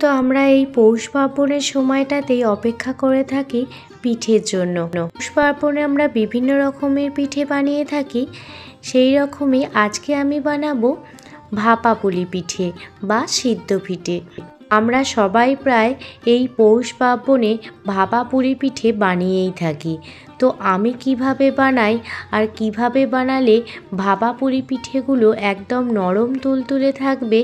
তো আমরা এই পৌষ পার্বণের সময়টাতেই অপেক্ষা করে থাকি পিঠের জন্য। পৌষ পার্বণে আমরা বিভিন্ন রকমের পিঠে বানিয়ে থাকি, সেই রকমই আজকে আমি বানাবো ভাপা পুলি পিঠে বা সিদ্ধ পিঠে। আমরা সবাই প্রায় এই পৌষ পার্বণে ভাপা পুলি পিঠে বানিয়েই থাকি। তো আমি কিভাবে বানাই আর কিভাবে বানালে ভাপা পুলি পিঠেগুলো একদম নরম তুলতুলে থাকবে,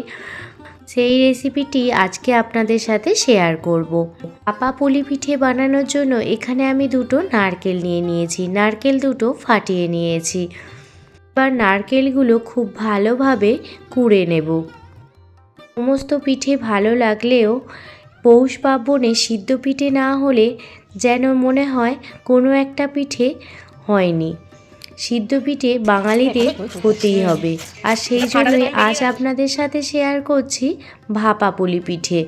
সেই রেসিপিটি আজকে আপনাদের সাথে শেয়ার করব। ভাপা পুলি পিঠে বানানোর জন্য এখানে আমি দুটো নারকেল নিয়ে নিয়েছি, নারকেল দুটো ফাটিয়ে নিয়েছি। এবার নারকেলগুলো খুব ভালোভাবে কুড়ে নেব। সমস্ত পিঠে ভালো লাগলেও পৌষ পার্বণে সিদ্ধ পিঠে না হলে যেন মনে হয় কোনো একটা পিঠে হয়নি। সিদ্ধ পিঠে বাঙালিদের হতেই হবে, আর সেই জন্যই আজ আপনাদের সাথে শেয়ার করছি ভাপা পুলি পিঠে।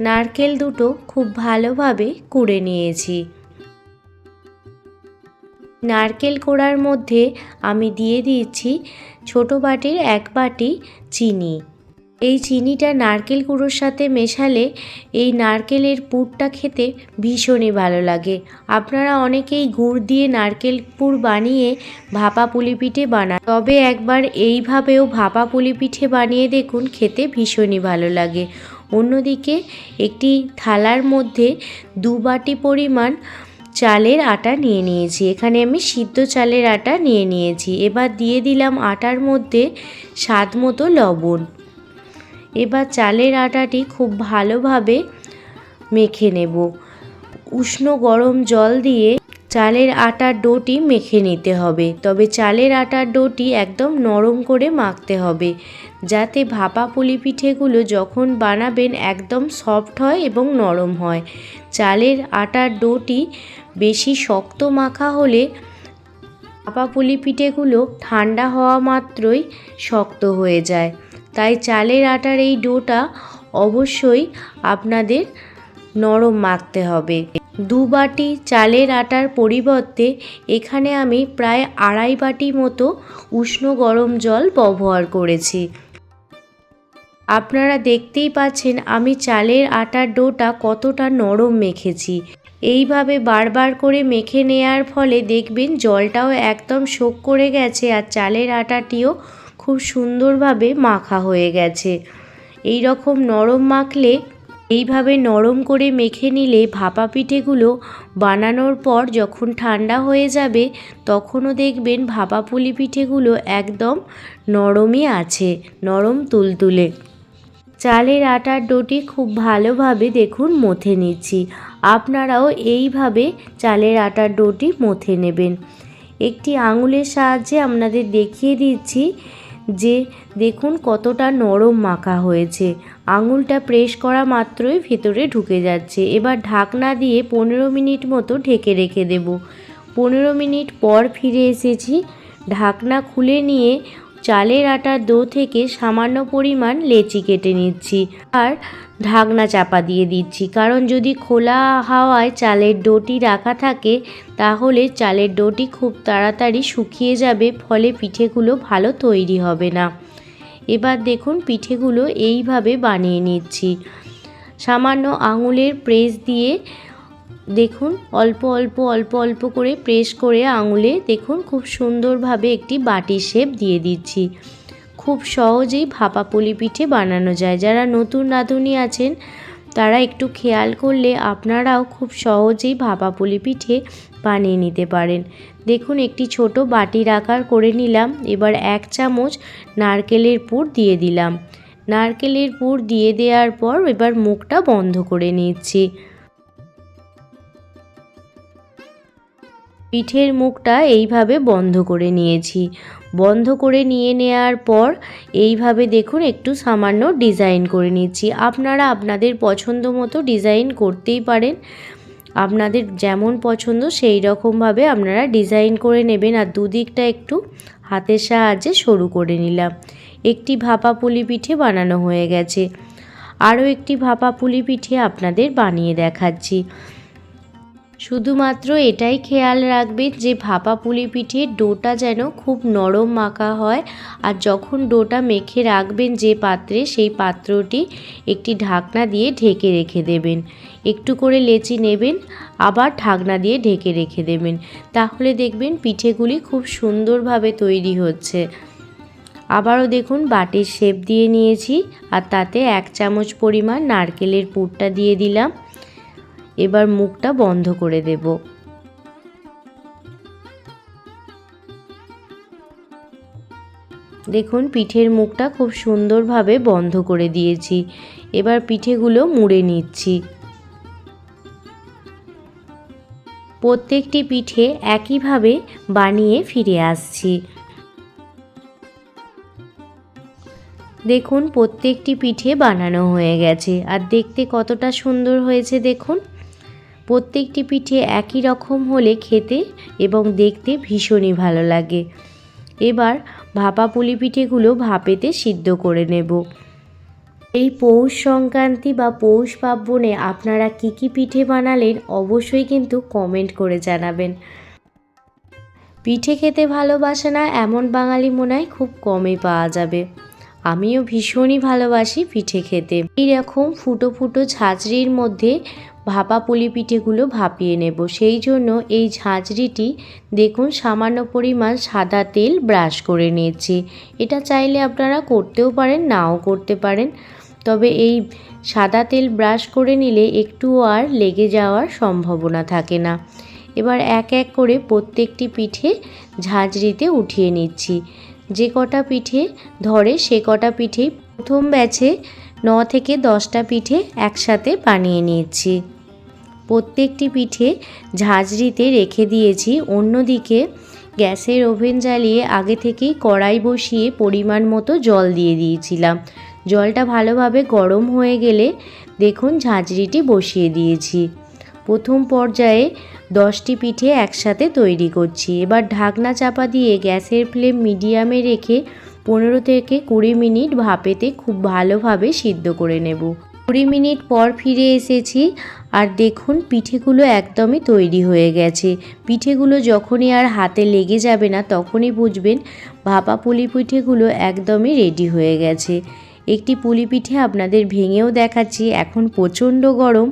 নারকেল দুটো খুব ভালোভাবে কুড়ে নিয়েছি। নারকেল কোড়ার মধ্যে আমি দিয়ে দিচ্ছি ছোট বাটির 1 বাটি চিনি। এই চিনিটা নারকেল কুড়োর সাথে মেশালে এই নারকেলের পুরটা খেতে ভীষণই ভালো লাগে। আপনারা অনেকেই গুড় দিয়ে নারকেল পুর বানিয়ে ভাপা পুলি পিঠে বানান, তবে একবার এইভাবেও ভাপা পুলি পিঠে বানিয়ে দেখুন, খেতে ভীষণই ভালো লাগে। অন্যদিকে একটি থালার মধ্যে 2 বাটি পরিমাণ চালের আটা নিয়ে নিয়েছি। এখানে আমি সিদ্ধ চালের আটা নিয়ে নিয়েছি। এবার দিয়ে দিলাম আটার মধ্যে স্বাদ মতো লবণ। এবার চালের আটাটি খুব ভালোভাবে মেখে নেব। উষ্ণ গরম জল দিয়ে চালের আটার ডোটি মেখে নিতে হবে, তবে চালের আটার ডোটি একদম নরম করে মাখতে হবে, যাতে ভাপা পুলি পিঠেগুলো যখন বানাবেন একদম সফট হয় এবং নরম হয়। চালের আটার ডোটি বেশি শক্ত মাখা হলে ভাপা পুলি পিঠেগুলো ঠান্ডা হওয়া মাত্রই শক্ত হয়ে যায়। তাই চালের আটার এই ডোটা অবশ্যই আপনাদের নরম মাখতে হবে। 2 বাটি চালের আটার পরিবর্তে এখানে আমি প্রায় 2.5 বাটি মতো উষ্ণ গরম জল ব্যবহার করেছি। আপনারা দেখতেই পাচ্ছেন আমি চালের আটার ডোটা কতটা নরম মেখেছি। এইভাবে বারবার করে মেখে নেওয়ার ফলে দেখবেন জলটাও একদম শোক করে গেছে, আর চালের আটাটিও খুব সুন্দরভাবে মাখা হয়ে গেছে। এই রকম নরম মাখলে, এইভাবে নরম করে মেখে নিলে ভাপা পিঠেগুলো বানানোর পর যখন ঠান্ডা হয়ে যাবে তখনও দেখবেন ভাপা পুলি পিঠেগুলো একদম নরমই আছে, নরম তুলতুলে। চালের আটার ডোটি খুব ভালোভাবে দেখুন মথে নিচ্ছি। আপনারাও এইভাবে চালের আটার ডোটি মথে নেবেন। একটি আঙুলের সাহায্যে আপনাদের দেখিয়ে দিচ্ছি যে দেখুন কতটা নরম মাখা হয়েছে। আঙুলটা প্রেস করা মাত্রই ভেতরে ঢুকে যাচ্ছে। এবার ঢাকনা দিয়ে 15 মিনিট মতো ঢেকে রেখে দেব। 15 মিনিট পর ফিরে এসেছি। ঢাকনা খুলে নিয়ে চালের আটার ডো থেকে সামান্য পরিমাণ লেচি কেটে নিচ্ছি আর ঢাকনা চাপা দিয়ে দিচ্ছি, কারণ যদি খোলা হাওয়ায় চালের ডোটি রাখা থাকে তাহলে চালের ডোটি খুব তাড়াতাড়ি শুকিয়ে যাবে, ফলে পিঠেগুলো ভালো তৈরি হবে না। এবার দেখুন পিঠেগুলো এইভাবে বানিয়ে নিচ্ছি। সামান্য আঙুলের প্রেস দিয়ে দেখুন অল্প অল্প করে প্রেস করে আঙুলে দেখুন খুব সুন্দরভাবে একটি বাটির শেপ দিয়ে দিচ্ছি। খুব সহজেই ভাপা পুলি পিঠে বানানো যায়। যারা নতুন রাঁধুনি আছেন তারা একটু খেয়াল করলে আপনারাও খুব সহজেই ভাপা পুলি পিঠে বানিয়ে নিতে পারেন। দেখুন একটি ছোট বাটির আকার করে নিলাম। এবার 1 চামচ নারকেলের পুর দিয়ে দিলাম। নারকেলের পুর দিয়ে দেওয়ার পর এবার মুখটা বন্ধ করে নিচ্ছি। পিঠের মুখটা এইভাবে বন্ধ করে নিয়েছি। বন্ধ করে নিয়ে নেওয়ার পর এইভাবে দেখুন একটু সামান্য ডিজাইন করে নিচ্ছি। আপনারা আপনাদের পছন্দ মতো ডিজাইন করতেই পারেন, আপনাদের যেমন পছন্দ সেই রকমভাবে আপনারা ডিজাইন করে নেবেন। আর দুদিকটা একটু হাতের সাহায্যে সরু করে নিলাম। একটি ভাপা পুলি পিঠে বানানো হয়ে গেছে। আরও একটি ভাপা পুলি পিঠে আপনাদের বানিয়ে দেখাচ্ছি। শুধুমাত্র এটাই খেয়াল রাখবেন যে ভাপা পুলি পিঠের ডোটা যেন খুব নরম মাখা হয়। আর যখন ডোটা মেখে রাখবেন যে পাত্রে, সেই পাত্রটি একটি ঢাকনা দিয়ে ঢেকে রেখে দেবেন। একটু করে লেচি নেবেন, আবার ঢাকনা দিয়ে ঢেকে রেখে দেবেন। তাহলে দেখবেন পিঠেগুলি খুব সুন্দরভাবে তৈরি হচ্ছে। আবারও দেখুন বাটির শেপ দিয়ে নিয়েছি, আর তাতে 1 চামচ পরিমাণ নারকেলের পুরটা দিয়ে দিলাম। এবার মুখটা বন্ধ করে দেব। দেখুন পিঠের মুখটা খুব সুন্দরভাবে বন্ধ করে দিয়েছি। এবার পিঠেগুলো মুড়ে নিচ্ছি। প্রত্যেকটি পিঠে একইভাবে বানিয়ে ফিরে আসছি। দেখুন প্রত্যেকটি পিঠে বানানো হয়ে গেছে, আর দেখতে কতটা সুন্দর হয়েছে দেখুন। প্রত্যেকটি পিঠে একই রকম হলে খেতে এবং দেখতে ভীষণই ভালো লাগে। এবার ভাপা পুলি পিঠেগুলো ভাপেতে সিদ্ধ করে নেব। এই পৌষ সংক্রান্তি বা পৌষ পার্বণে আপনারা কী কী পিঠে বানালেন অবশ্যই কিন্তু কমেন্ট করে জানাবেন। পিঠে খেতে ভালোবাসে না এমন বাঙালি মনে হয় খুব কমই পাওয়া যাবে। আমিও ভীষণই ভালোবাসি পিঠে খেতে। এইরকম ফুটো ফুটো ঝাঁঝরির মধ্যে ভাপা পুলি পিঠেগুলো ভাপিয়ে নেব। সেই জন্য এই ঝাঁঝরিটি দেখুন সামান্য পরিমাণ সাদা তেল ব্রাশ করে নিয়েছি। এটা চাইলে আপনারা করতেও পারেন, নাও করতে পারেন, তবে এই সাদা তেল ব্রাশ করে নিলে একটুও আর লেগে যাওয়ার সম্ভাবনা থাকে না। এবার এক এক করে প্রত্যেকটি পিঠে ঝাঁঝরিতে উঠিয়ে নিচ্ছি। যে কটা পিঠে ধরে সে কটা পিঠেই প্রথম ব্যাচে 9 থেকে 10টা পিঠে একসাথে বানিয়ে নিয়েছি। প্রত্যেকটি পিঠে ঝাঁঝরিতে রেখে দিয়েছি। অন্যদিকে গ্যাসের ওভেন জ্বালিয়ে আগে থেকেই কড়াই বসিয়ে পরিমাণ মতো জল দিয়ে দিয়েছিলাম। জলটা ভালোভাবে গরম হয়ে গেলে দেখুন ঝাঁঝরিটি বসিয়ে দিয়েছি। প্রথম পর্যায়ে 10টি পিঠে একসাথে তৈরি করছি। এবার ঢাকনা চাপা দিয়ে গ্যাসের ফ্লেম মিডিয়ামে রেখে 15 থেকে 20 মিনিট ভাপেতে খুব ভালোভাবে সিদ্ধ করে নেব। 20 মিনিট পর ফিরে এসেছি, আর দেখুন পিঠেগুলো একদমই তৈরি হয়ে গেছে। পিঠেগুলো যখনই আর হাতে লেগে যাবে না তখনই বুঝবেন ভাপা পুলি পিঠেগুলো একদমই রেডি হয়ে গেছে। একটি পুলি পিঠে আপনাদের ভেঙেও দেখাচ্ছি। এখন প্রচণ্ড গরম,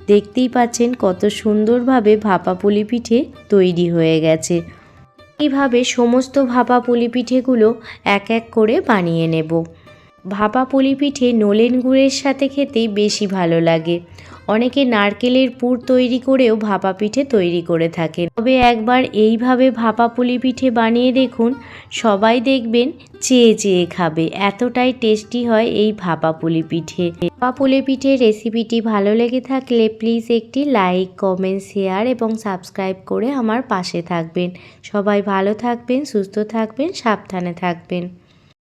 দেখতেই পাচ্ছেন কত সুন্দরভাবে ভাপা পুলি পিঠে তৈরি হয়ে গেছে। এইভাবে সমস্ত ভাপা পুলি পিঠেগুলো এক এক করে বানিয়ে নেব। ভাপা পুলি পিঠে নলেন গুড়ের সাথে খেতেই বেশি ভালো লাগে। অনেকে নারকেলের পুর তৈরি করেও ভাপা পিঠে তৈরি করে থাকেন। তবে একবার এইভাবে ভাপা পুলি পিঠে বানিয়ে দেখুন, সবাই দেখবেন চেয়ে চেয়ে খাবে। এতটাই টেস্টি হয় এই ভাপা পুলি পিঠে। ভাপা পুলি পিঠে রেসিপিটি ভালো লেগে থাকলে প্লিজ একটি লাইক, কমেন্ট, শেয়ার এবং সাবস্ক্রাইব করে আমার পাশে থাকবেন। সবাই ভালো থাকবেন, সুস্থ থাকবেন, সাবধানে থাকবেন।